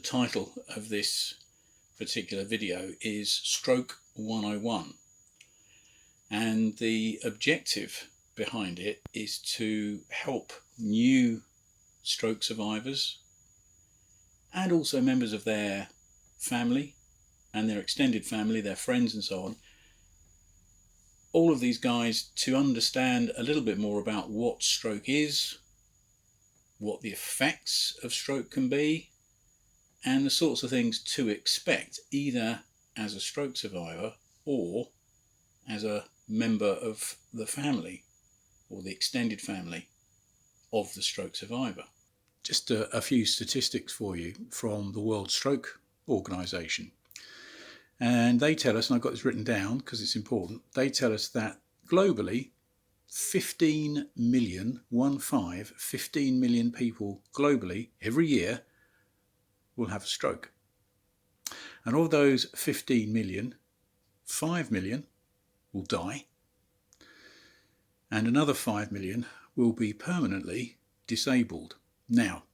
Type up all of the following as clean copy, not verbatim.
title of this particular video is Stroke 101, and the objective behind it is to help new stroke survivors and also members of their family and their extended family, their friends and so on, all of these guys to understand a little bit more about what stroke is, what the effects of stroke can be, and the sorts of things to expect either as a stroke survivor or as a member of the family or the extended family of the stroke survivor. Just a few statistics for you from the World Stroke Organization. And they tell us, and I've got this written down because it's important, they tell us that globally 15 million people globally every year will have a stroke. And of those 15 million, 5 million will die, and another 5 million will be permanently disabled. Now,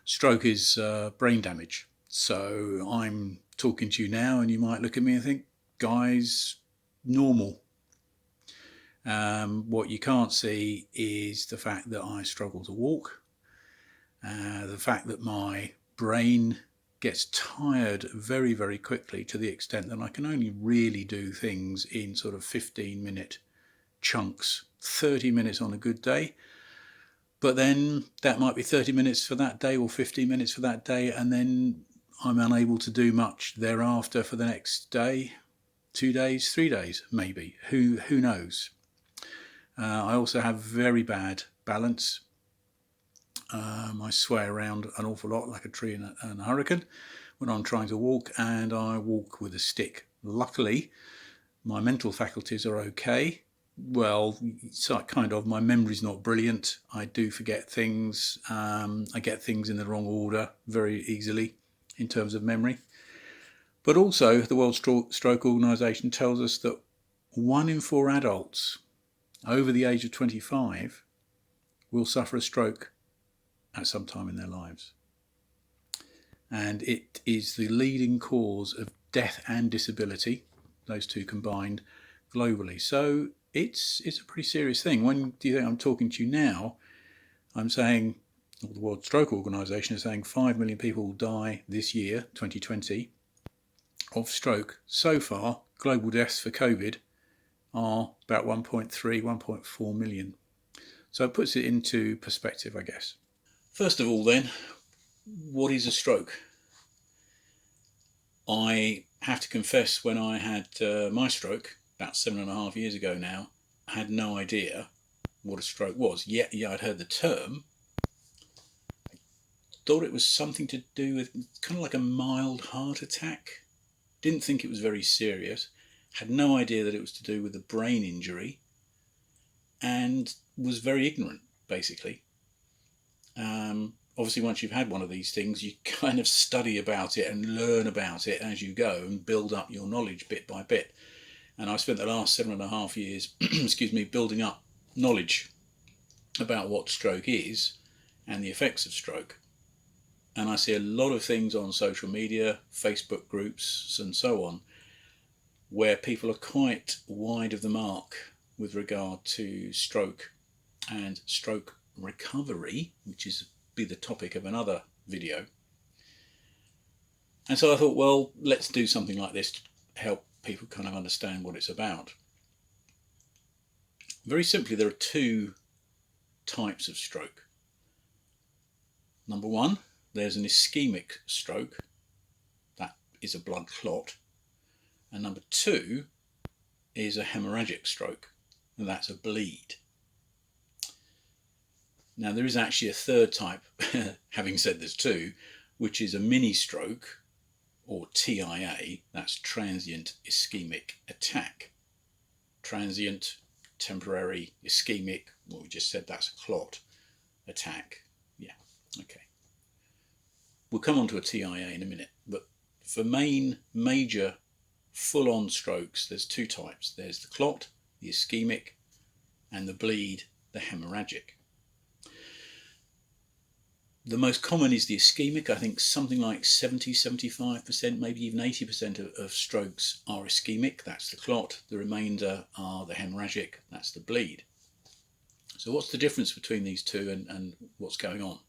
stroke is brain damage. So I'm talking to you now and you might look at me and think, guys, normal. What you can't see is the fact that I struggle to walk, the fact that my brain gets tired very, very quickly to the extent that I can only really do things in sort of 15-minute chunks, 30 minutes on a good day. But then that might be 30 minutes for that day or 15 minutes for that day, and then I'm unable to do much thereafter for the next day, 2 days, 3 days, maybe. Who knows? I also have very bad balance. I sway around an awful lot like a tree in a hurricane when I'm trying to walk, and I walk with a stick. Luckily, my mental faculties are okay. Well, so kind of, my memory's not brilliant. I do forget things. I get things in the wrong order very easily in terms of memory. But also, the World Stroke Organization tells us that 1 in 4 adults over the age of 25 will suffer a stroke at some time in their lives. And it is the leading cause of death and disability, those two combined, globally. So it's a pretty serious thing. When do you think I'm talking to you now, I'm saying, or the World Stroke Organization is saying 5 million people will die this year, 2020, of stroke. So far, global deaths for COVID are about 1.3, 1.4 million. So it puts it into perspective, I guess. First of all then, what is a stroke? I have to confess, when I had my stroke about 7.5 years ago now, I had no idea what a stroke was. Yeah, I'd heard the term. I thought it was something to do with kind of like a mild heart attack. Didn't think it was very serious. Had no idea that it was to do with a brain injury, and was very ignorant, basically. Obviously, once you've had one of these things, you kind of study about it and learn about it as you go and build up your knowledge bit by bit. And I spent the last 7.5 years, building up knowledge about what stroke is and the effects of stroke. And I see a lot of things on social media, Facebook groups and so on, where people are quite wide of the mark with regard to stroke and stroke recovery, which is be the topic of another video. And so I thought, well, let's do something like this to help people kind of understand what it's about. Very simply, there are 2 types of stroke. Number 1, there's an ischemic stroke. That is a blood clot. And number 2 is a hemorrhagic stroke, and that's a bleed. Now, there is actually a third type, having said there's 2, which is a mini stroke, or TIA, that's transient ischemic attack. Transient, temporary, ischemic, well, we just said that's a clot attack. Yeah, okay. We'll come on to a TIA in a minute, but for major full-on strokes, there's 2 types. There's the clot, the ischemic, and the bleed, the hemorrhagic. The most common is the ischemic. I think something like 70-75%, maybe even 80% of strokes are ischemic. That's the clot. The remainder are the hemorrhagic. That's the bleed. So what's the difference between these two and what's going on?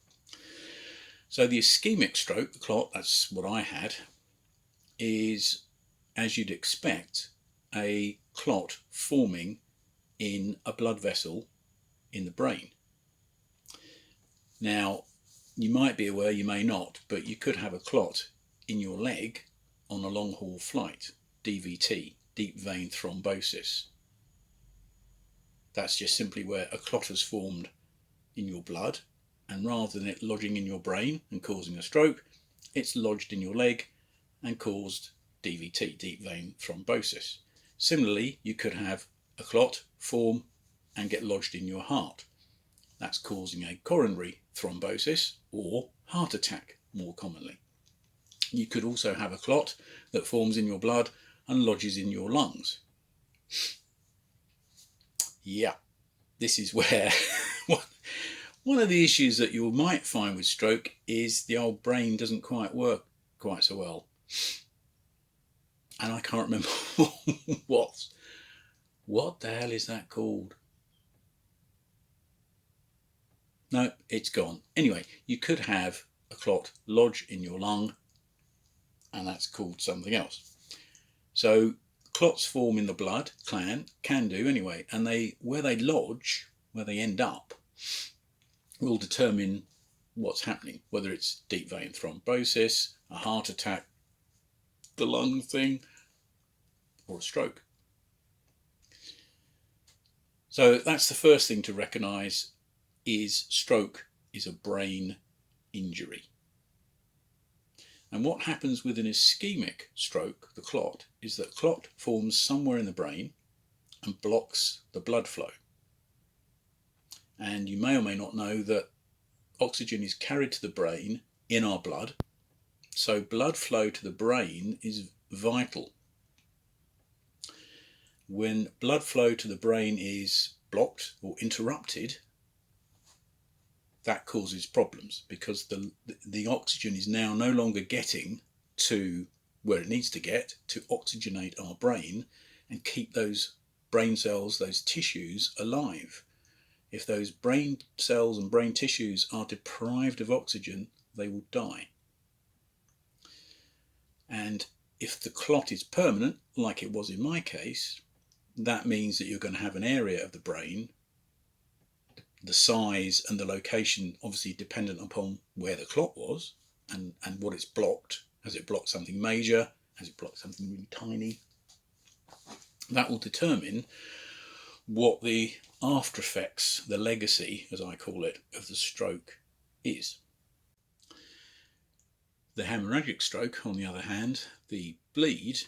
So the ischemic stroke, the clot, that's what I had, is, as you'd expect, a clot forming in a blood vessel in the brain. Now, you might be aware, you may not, but you could have a clot in your leg on a long haul flight, DVT, deep vein thrombosis. That's just simply where a clot has formed in your blood, and rather than it lodging in your brain and causing a stroke, it's lodged in your leg and caused DVT, deep vein thrombosis. Similarly, you could have a clot form and get lodged in your heart. That's causing a coronary thrombosis or heart attack more commonly. You could also have a clot that forms in your blood and lodges in your lungs. Yeah, this is where one of the issues that you might find with stroke is the old brain doesn't quite work quite so well. And I can't remember what the hell is that called? No, it's gone. Anyway, you could have a clot lodge in your lung, and that's called something else. So clots form in the blood, can do anyway, and where they lodge, where they end up, will determine what's happening, whether it's deep vein thrombosis, a heart attack, the lung thing, or a stroke. So that's the first thing to recognise, is stroke is a brain injury. And what happens with an ischemic stroke, the clot, is that clot forms somewhere in the brain and blocks the blood flow. And you may or may not know that oxygen is carried to the brain in our blood, so blood flow to the brain is vital. When blood flow to the brain is blocked or interrupted, that causes problems, because the oxygen is now no longer getting to where it needs to get to oxygenate our brain and keep those brain cells, those tissues alive. If those brain cells and brain tissues are deprived of oxygen, they will die. And if the clot is permanent, like it was in my case, that means that you're going to have an area of the brain, the size and the location obviously dependent upon where the clot was and what it's blocked. Has it blocked something major? Has it blocked something really tiny? That will determine what the after effects, the legacy, as I call it, of the stroke is. The hemorrhagic stroke, on the other hand, the bleed,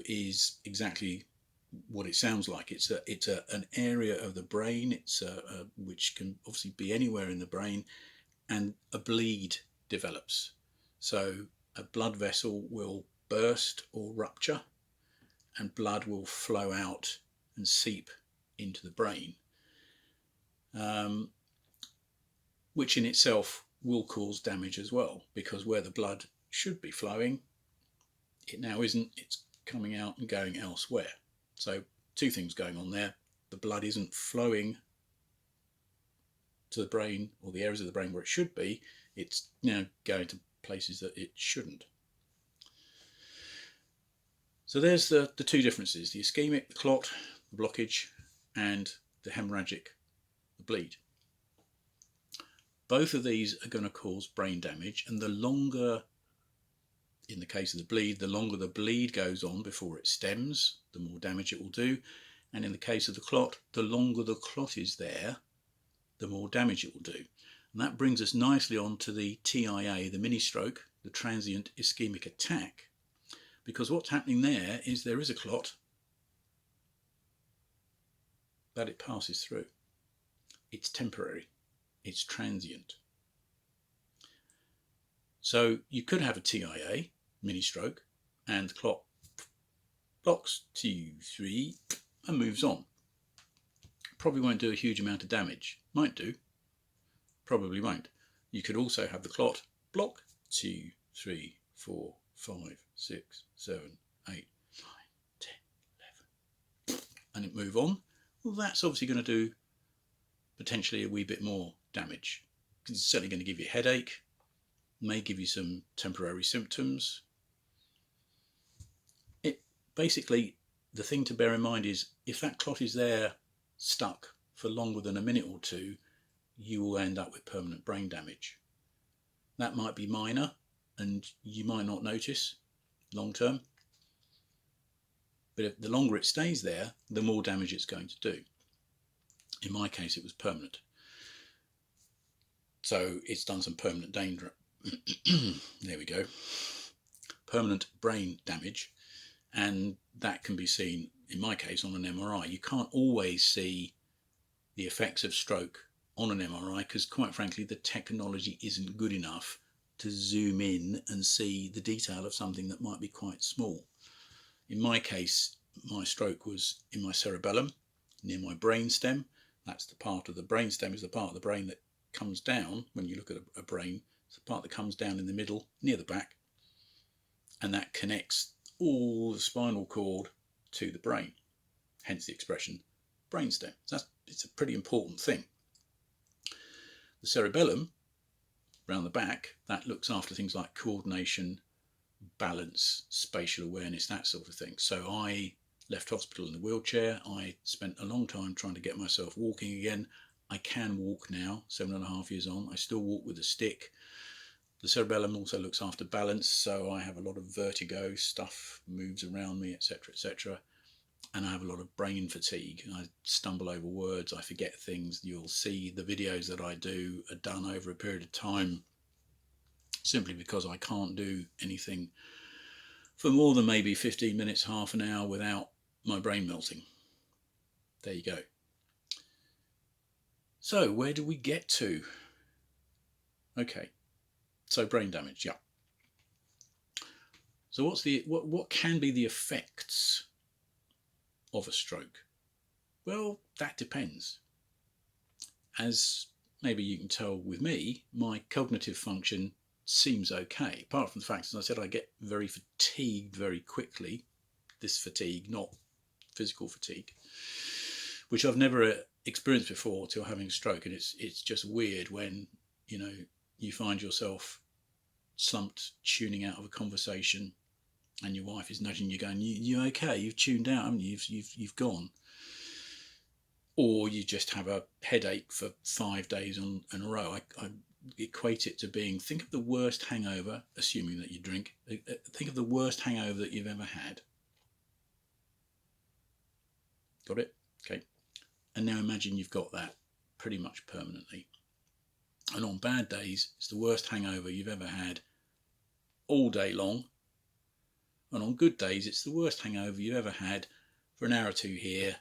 is exactly what it sounds like. It's an area of the brain. Which can obviously be anywhere in the brain, and a bleed develops. So a blood vessel will burst or rupture, and blood will flow out and seep into the brain, which in itself will cause damage as well, because where the blood should be flowing, it now isn't. It's coming out and going elsewhere. So two things going on there. The blood isn't flowing to the brain, or the areas of the brain where it should be. It's now going to places that it shouldn't. So there's the two differences: the ischemic, the clot, the blockage, and the hemorrhagic, the bleed. Both of these are going to cause brain damage, and the longer, in the case of the bleed, the longer the bleed goes on before it stems, the more damage it will do. And in the case of the clot, the longer the clot is there, the more damage it will do. And that brings us nicely on to the TIA, the mini stroke, the transient ischemic attack. Because what's happening there is there is a clot, but it passes through. It's temporary. It's transient. So you could have a TIA, mini stroke, and the clot blocks 2, 3 and moves on. Probably won't do a huge amount of damage. Might do, probably won't. You could also have the clot block 2, 3, 4, 5, 6, 7, 8, 9, 10, 11, and it move on. Well, that's obviously going to do potentially a wee bit more damage. It's certainly going to give you a headache, may give you some temporary symptoms. Basically, the thing to bear in mind is if that clot is there stuck for longer than a minute or two, you will end up with permanent brain damage. That might be minor and you might not notice long term, but the longer it stays there, the more damage it's going to do. In my case, it was permanent. So it's done some permanent danger. There we go. Permanent brain damage. And that can be seen, in my case, on an MRI. You can't always see the effects of stroke on an MRI because, quite frankly, the technology isn't good enough to zoom in and see the detail of something that might be quite small. In my case, my stroke was in my cerebellum, near my brainstem. That's the part of the brainstem, is the part of the brain that comes down. When you look at a brain, it's the part that comes down in the middle, near the back, and that connects all the spinal cord to the brain, hence the expression brainstem. It's a pretty important thing. The cerebellum, round the back, that looks after things like coordination, balance, spatial awareness, that sort of thing. So I left hospital in a wheelchair. I spent a long time trying to get myself walking again. I can walk now, 7.5 years on. I still walk with a stick. The cerebellum also looks after balance, so I have a lot of vertigo, stuff moves around me, etc., etc. And I have a lot of brain fatigue. I stumble over words, I forget things. You'll see the videos that I do are done over a period of time simply because I can't do anything for more than maybe 15 minutes, half an hour without my brain melting. There you go. So where do we get to? Okay. So brain damage, yeah. So what can be the effects of a stroke? Well, that depends. As maybe you can tell with me, my cognitive function seems okay. Apart from the fact, as I said, I get very fatigued very quickly. This fatigue, not physical fatigue, which I've never experienced before till having a stroke. And it's just weird when, you find yourself slumped, tuning out of a conversation, and your wife is nudging you, going, "You okay? You've tuned out, haven't you? You've gone." Or you just have a headache for 5 days in a row. I equate it to being, think of the worst hangover, assuming that you drink. Think of the worst hangover that you've ever had. Got it? Okay. And now imagine you've got that pretty much permanently. And on bad days, it's the worst hangover you've ever had all day long. And on good days, it's the worst hangover you've ever had for an hour or two here,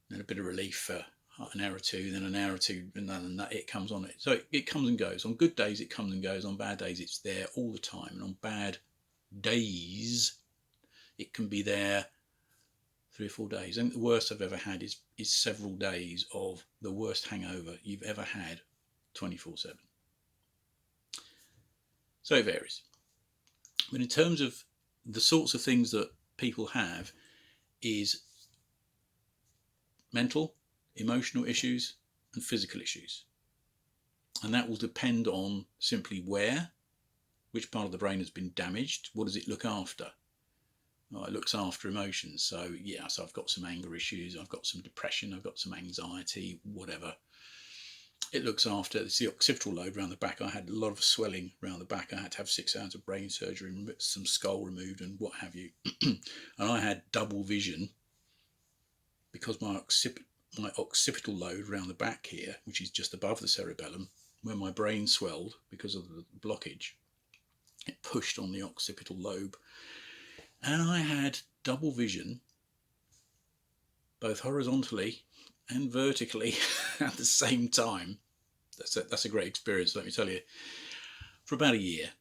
then a bit of relief for an hour or two, then an hour or two, and then it comes on it. So it comes and goes. On good days, it comes and goes. On bad days, it's there all the time. And on bad days, it can be there 3 or 4 days. And the worst I've ever had is several days of the worst hangover you've ever had, 24/7. So it varies. But in terms of the sorts of things that people have is mental, emotional issues and physical issues. And that will depend on simply which part of the brain has been damaged. What does it look after? Well, it looks after emotions. So I've got some anger issues, I've got some depression, I've got some anxiety, whatever. It looks after, it's the occipital lobe around the back. I had a lot of swelling around the back. I had to have 6 hours of brain surgery, some skull removed and what have you. And I had double vision because my occipital lobe around the back here, which is just above the cerebellum, when my brain swelled because of the blockage, it pushed on the occipital lobe. And I had double vision, both horizontally and vertically at the same time. That's a great experience, let me tell you, for about a year.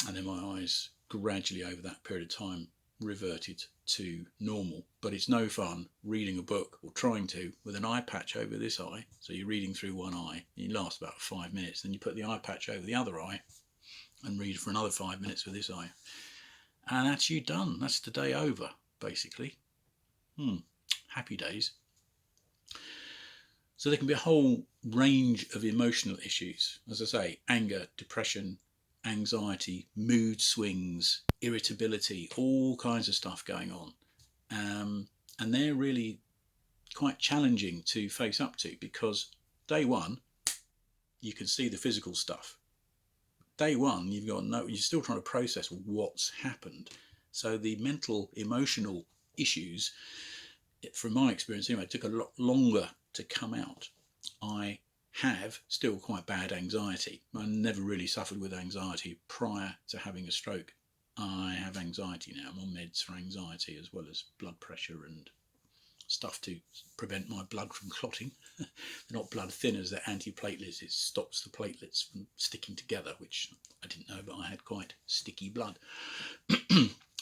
And then my eyes gradually over that period of time reverted to normal, but it's no fun reading a book or trying to with an eye patch over this eye. So you're reading through one eye, and you last about 5 minutes, then you put the eye patch over the other eye and read for another 5 minutes with this eye, and that's you done. That's the day over, basically. Happy days. So there can be a whole range of emotional issues, as I say, anger, depression, anxiety, mood swings, irritability, all kinds of stuff going on. And they're really quite challenging to face up to, because day one, you can see the physical stuff. Day one, you're still trying to process what's happened. So the mental, emotional issues, from my experience anyway, took a lot longer to come out. I have still quite bad anxiety. I never really suffered with anxiety prior to having a stroke. I have anxiety now. I'm on meds for anxiety, as well as blood pressure and stuff to prevent my blood from clotting. They're not blood thinners, they're antiplatelets. It stops the platelets from sticking together, which I didn't know, but I had quite sticky blood,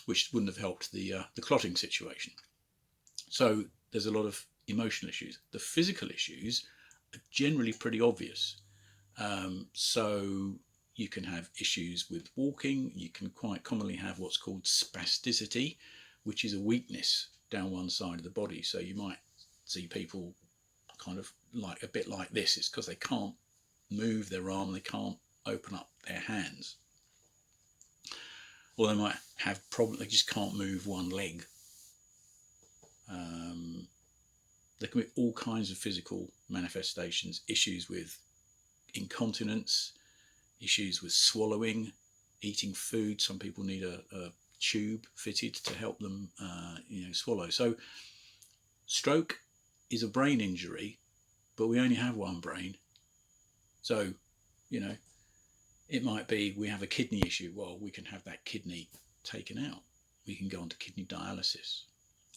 which wouldn't have helped the clotting situation. So there's a lot of emotional issues. The physical issues are generally pretty obvious. So you can have issues with walking. You can quite commonly have what's called spasticity, which is a weakness down one side of the body. So you might see people kind of like a bit like this. It's because they can't move their arm, they can't open up their hands. Or they might have problems, they just can't move one leg. There can be all kinds of physical manifestations, issues with incontinence, issues with swallowing, eating food. Some people need a tube fitted to help them swallow. So stroke is a brain injury, but we only have one brain. So, it might be we have a kidney issue. Well, we can have that kidney taken out. We can go on to kidney dialysis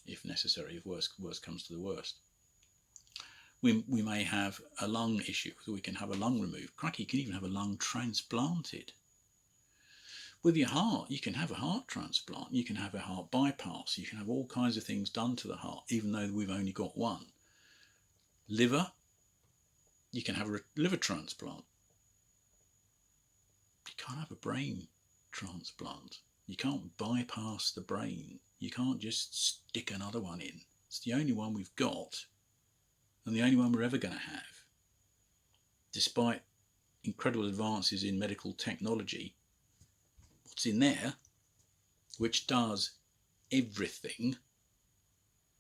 if necessary, if worst comes to the worst. We may have a lung issue, so we can have a lung removed. Crikey, you can even have a lung transplanted. With your heart, you can have a heart transplant. You can have a heart bypass. You can have all kinds of things done to the heart, even though we've only got one. Liver, you can have a liver transplant. You can't have a brain transplant. You can't bypass the brain. You can't just stick another one in. It's the only one we've got, and the only one we're ever going to have. Despite incredible advances in medical technology, what's in there, which does everything,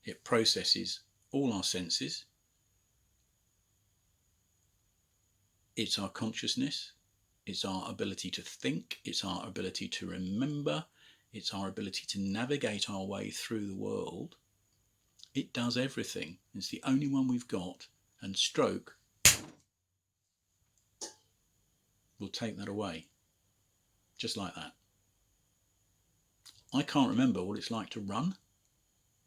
it processes all our senses. It's our consciousness, it's our ability to think, it's our ability to remember, it's our ability to navigate our way through the world. It does everything. It's the only one we've got, and stroke will take that away, just like that. I can't remember what it's like to run.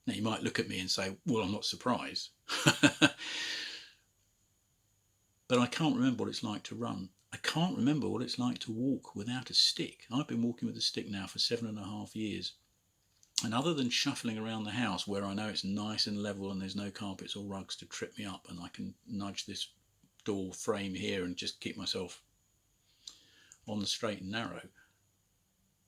Now you might look at me and say, well, I'm not surprised. But I can't remember what it's like to run. I can't remember what it's like to walk without a stick. I've been walking with a stick now for 7.5 years. And other than shuffling around the house where I know it's nice and level and there's no carpets or rugs to trip me up, and I can nudge this door frame here and just keep myself on the straight and narrow,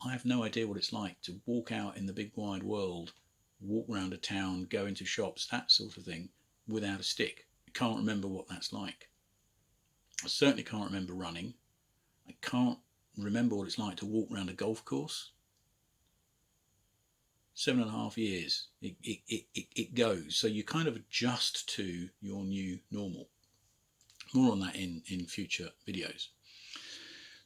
I have no idea what it's like to walk out in the big wide world, walk around a town, go into shops, that sort of thing, without a stick. I can't remember what that's like. I certainly can't remember running. I can't remember what it's like to walk around a golf course. 7.5 years, it goes. So you kind of adjust to your new normal. More on that in future videos.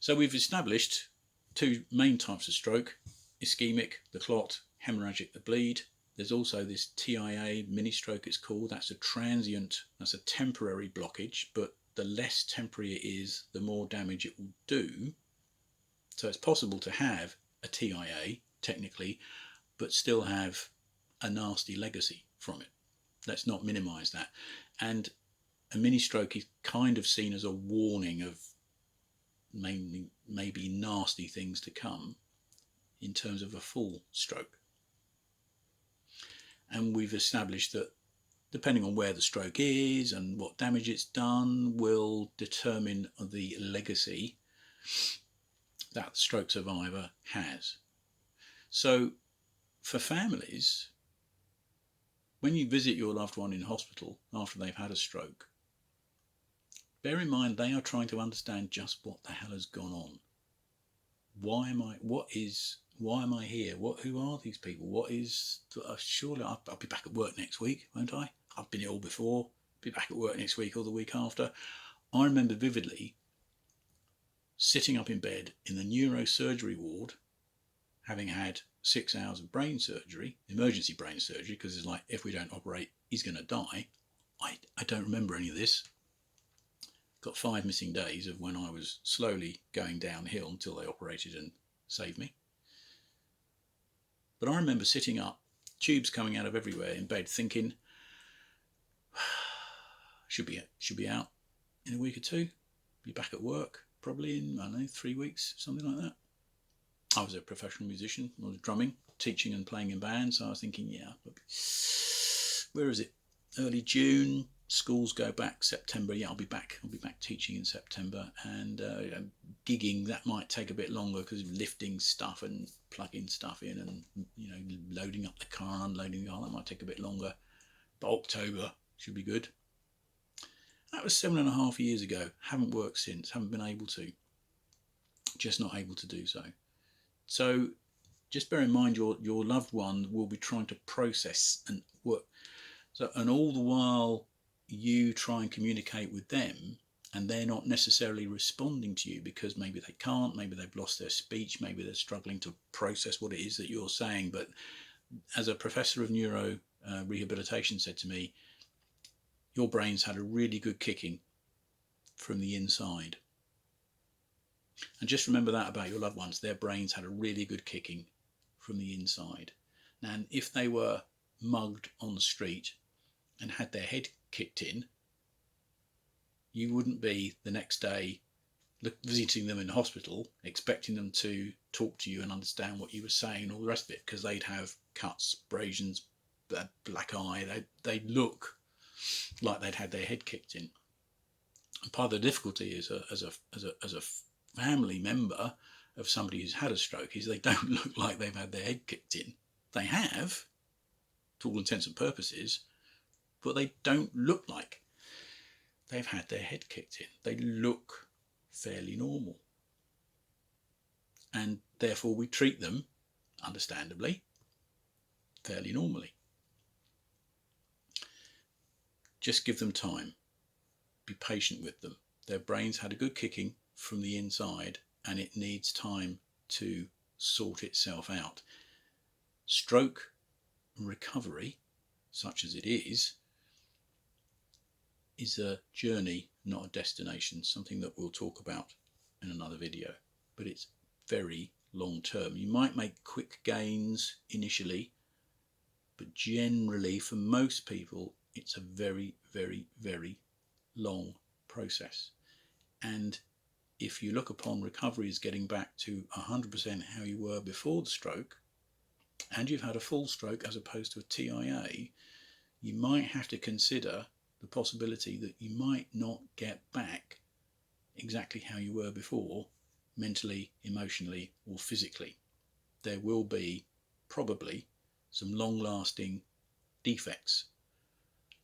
So we've established two main types of stroke: ischemic, the clot; hemorrhagic, the bleed. There's also this TIA, mini stroke it's called. That's a transient, that's a temporary blockage, but the less temporary it is, the more damage it will do. So it's possible to have a TIA, technically, but still have a nasty legacy from it. Let's not minimise that. And a mini stroke is kind of seen as a warning of maybe nasty things to come in terms of a full stroke. And we've established that depending on where the stroke is and what damage it's done will determine the legacy that the stroke survivor has. So for families, when you visit your loved one in hospital after they've had a stroke, bear in mind they are trying to understand just what the hell has gone on. Why am I here? Who are these people? Surely I'll be back at work next week, won't I? I've been ill before. Be back at work next week or the week after. I remember vividly sitting up in bed in the neurosurgery ward, having had 6 hours of brain surgery, emergency brain surgery, because it's like, if we don't operate, he's going to die. I don't remember any of this. Got 5 missing days of when I was slowly going downhill until they operated and saved me. But I remember sitting up, tubes coming out of everywhere in bed, thinking, should be out in a week or two, be back at work probably in, I don't know, 3 weeks, something like that. I was a professional musician. I was drumming, teaching and playing in bands. So I was thinking, where is it? Early June. Schools go back September. Yeah, I'll be back teaching in September. And gigging, that might take a bit longer because of lifting stuff and plugging stuff in and, loading up the car and unloading the car. That might take a bit longer. But October should be good. That was 7.5 years ago. Haven't worked since. Haven't been able to. Just not able to do so. So just bear in mind your loved one will be trying to process and work. And all the while you try and communicate with them, and they're not necessarily responding to you because maybe they can't, maybe they've lost their speech, maybe they're struggling to process what it is that you're saying. But as a professor of neuro rehabilitation said to me, your brain's had a really good kicking from the inside. And just remember that about your loved ones. Their brains had a really good kicking from the inside. And if they were mugged on the street and had their head kicked in, you wouldn't be the next day visiting them in hospital, expecting them to talk to you and understand what you were saying and all the rest of it, because they'd have cuts, abrasions, black eye. They'd look like they'd had their head kicked in. And part of the difficulty is as a family member of somebody who's had a stroke is they don't look like they've had their head kicked in. They have, to all intents and purposes, but they don't look like they've had their head kicked in. They look fairly normal. And therefore we treat them, understandably, fairly normally. Just give them time. Be patient with them. Their brains had a good kicking from the inside, and it needs time to sort itself out. Stroke recovery, such as it is a journey, not a destination, something that we'll talk about in another video, but it's very long term. You might make quick gains initially, but generally for most people it's a very, very, very long process. And if you look upon recovery as getting back to 100% how you were before the stroke, and you've had a full stroke as opposed to a TIA, you might have to consider the possibility that you might not get back exactly how you were before, mentally, emotionally, or physically. There will be probably some long-lasting defects,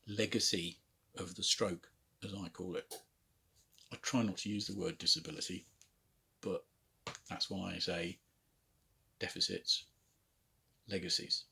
legacy of the stroke, as I call it. I try not to use the word disability, but that's why I say deficits, legacies.